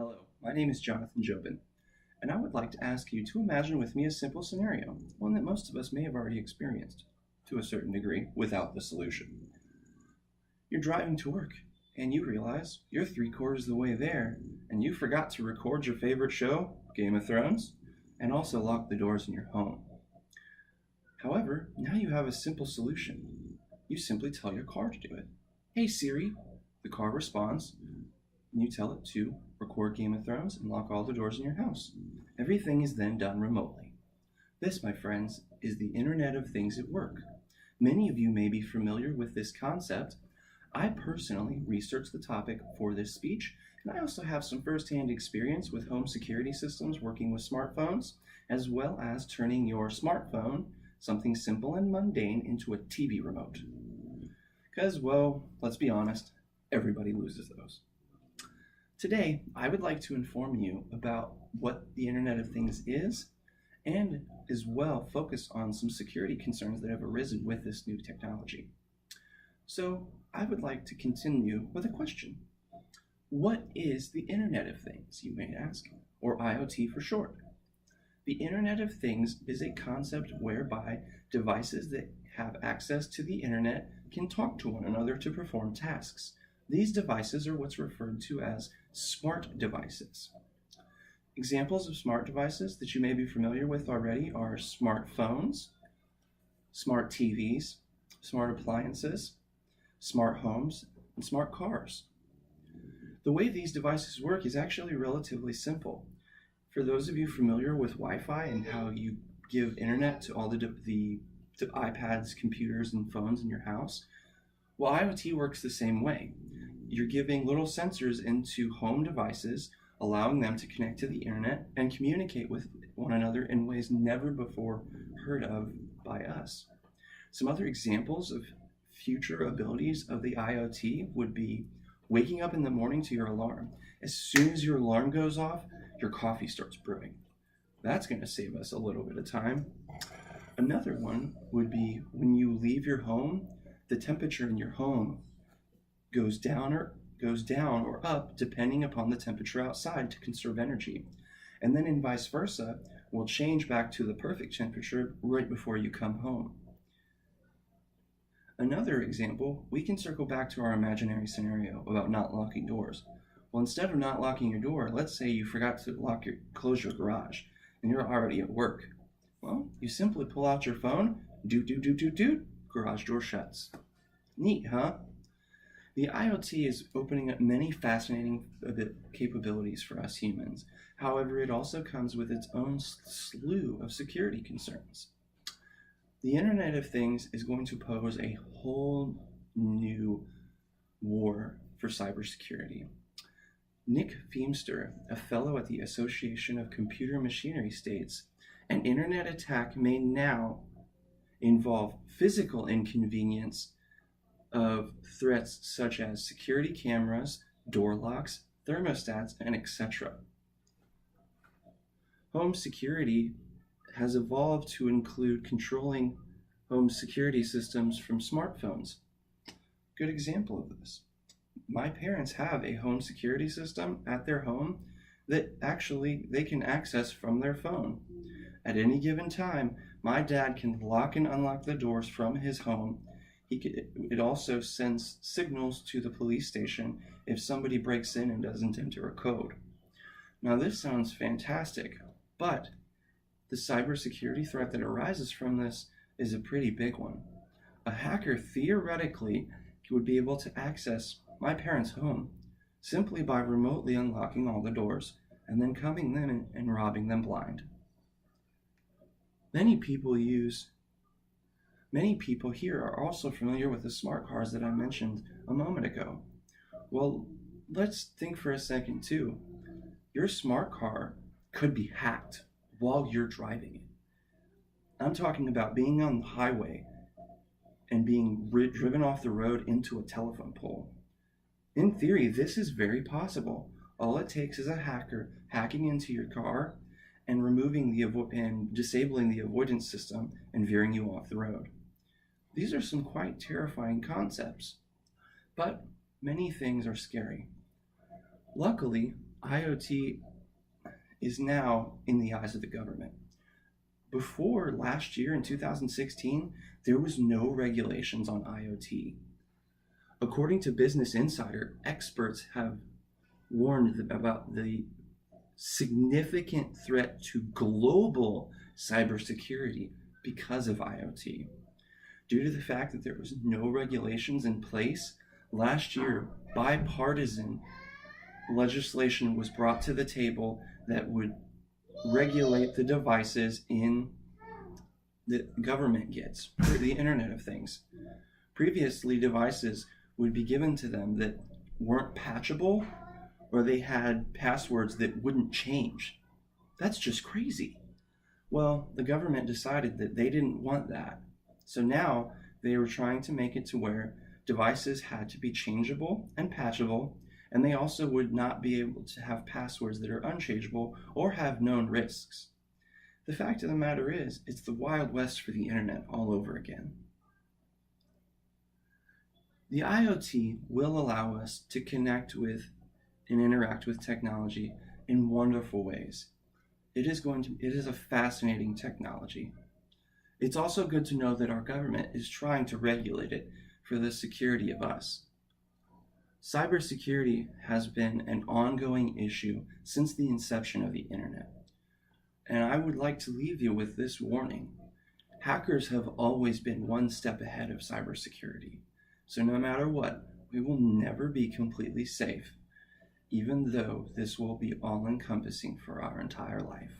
Hello, my name is Jonathan Jobin, and I would like to ask you to imagine with me a simple scenario, one that most of us may have already experienced, to a certain degree, without the solution. You're driving to work, and you realize you're three-quarters of the way there, and you forgot to record your favorite show, Game of Thrones, and also lock the doors in your home. However, now you have a simple solution. You simply tell your car to do it. Hey Siri, the car responds, and you tell it to record Game of Thrones and lock all the doors in your house. Everything is then done remotely. This, my friends, is the Internet of Things at work. Many of you may be familiar with this concept. I personally researched the topic for this speech, and I also have some first-hand experience with home security systems working with smartphones, as well as turning your smartphone, something simple and mundane, into a TV remote. Because, well, let's be honest, everybody loses those. Today, I would like to inform you about what the Internet of Things is, and as well focus on some security concerns that have arisen with this new technology. So, I would like to continue with a question. What is the Internet of Things, you may ask, or IoT for short? The Internet of Things is a concept whereby devices that have access to the Internet can talk to one another to perform tasks. These devices are what's referred to as smart devices. Examples of smart devices that you may be familiar with already are smartphones, smart TVs, smart appliances, smart homes, and smart cars. The way these devices work is actually relatively simple. For those of you familiar with Wi-Fi and how you give internet to all the iPads, computers, and phones in your house, well, IoT works the same way. You're giving little sensors into home devices, allowing them to connect to the internet and communicate with one another in ways never before heard of by us. Some other examples of future abilities of the IoT would be waking up in the morning to your alarm. As soon as your alarm goes off, your coffee starts brewing. That's going to save us a little bit of time. Another one would be when you leave your home, the temperature in your home goes down or up depending upon the temperature outside to conserve energy. And then in vice versa, will change back to the perfect temperature right before you come home. Another example, we can circle back to our imaginary scenario about not locking doors. Well, instead of not locking your door, let's say you forgot to close your garage and you're already at work. Well, you simply pull out your phone, doot, doot, doot, doot, doot, garage door shuts. Neat, huh? The IoT is opening up many fascinating capabilities for us humans. However, it also comes with its own slew of security concerns. The Internet of Things is going to pose a whole new war for cybersecurity. Nick Feamster, a fellow at the Association of Computer Machinery, states, an internet attack may now involve physical inconvenience of threats such as security cameras, door locks, thermostats, and etc. Home security has evolved to include controlling home security systems from smartphones. Good example of this. My parents have a home security system at their home that actually they can access from their phone. At any given time, my dad can lock and unlock the doors from his home. It also sends signals to the police station if somebody breaks in and doesn't enter a code. Now this sounds fantastic, but the cybersecurity threat that arises from this is a pretty big one. A hacker theoretically would be able to access my parents' home simply by remotely unlocking all the doors and then coming in and robbing them blind. Many people here are also familiar with the smart cars that I mentioned a moment ago. Well, let's think for a second too. Your smart car could be hacked while you're driving it. I'm talking about being on the highway and being driven off the road into a telephone pole. In theory, this is very possible. All it takes is a hacker hacking into your car and disabling the avoidance system and veering you off the road. These are some quite terrifying concepts, but many things are scary. Luckily, IoT is now in the eyes of the government. Before last year in 2016, there was no regulations on IoT. According to Business Insider, experts have warned about the significant threat to global cybersecurity because of IoT. Due to the fact that there was no regulations in place, last year bipartisan legislation was brought to the table that would regulate the devices in the government gets for the Internet of Things. Previously, devices would be given to them that weren't patchable, or they had passwords that wouldn't change. That's just crazy. Well, the government decided that they didn't want that. So now they were trying to make it to where devices had to be changeable and patchable, and they also would not be able to have passwords that are unchangeable or have known risks. The fact of the matter is, it's the Wild West for the internet all over again. The IoT will allow us to connect with and interact with technology in wonderful ways. It is a fascinating technology. It's also good to know that our government is trying to regulate it for the security of us. Cybersecurity has been an ongoing issue since the inception of the internet. And I would like to leave you with this warning. Hackers have always been one step ahead of cybersecurity. So no matter what, we will never be completely safe, even though this will be all-encompassing for our entire life.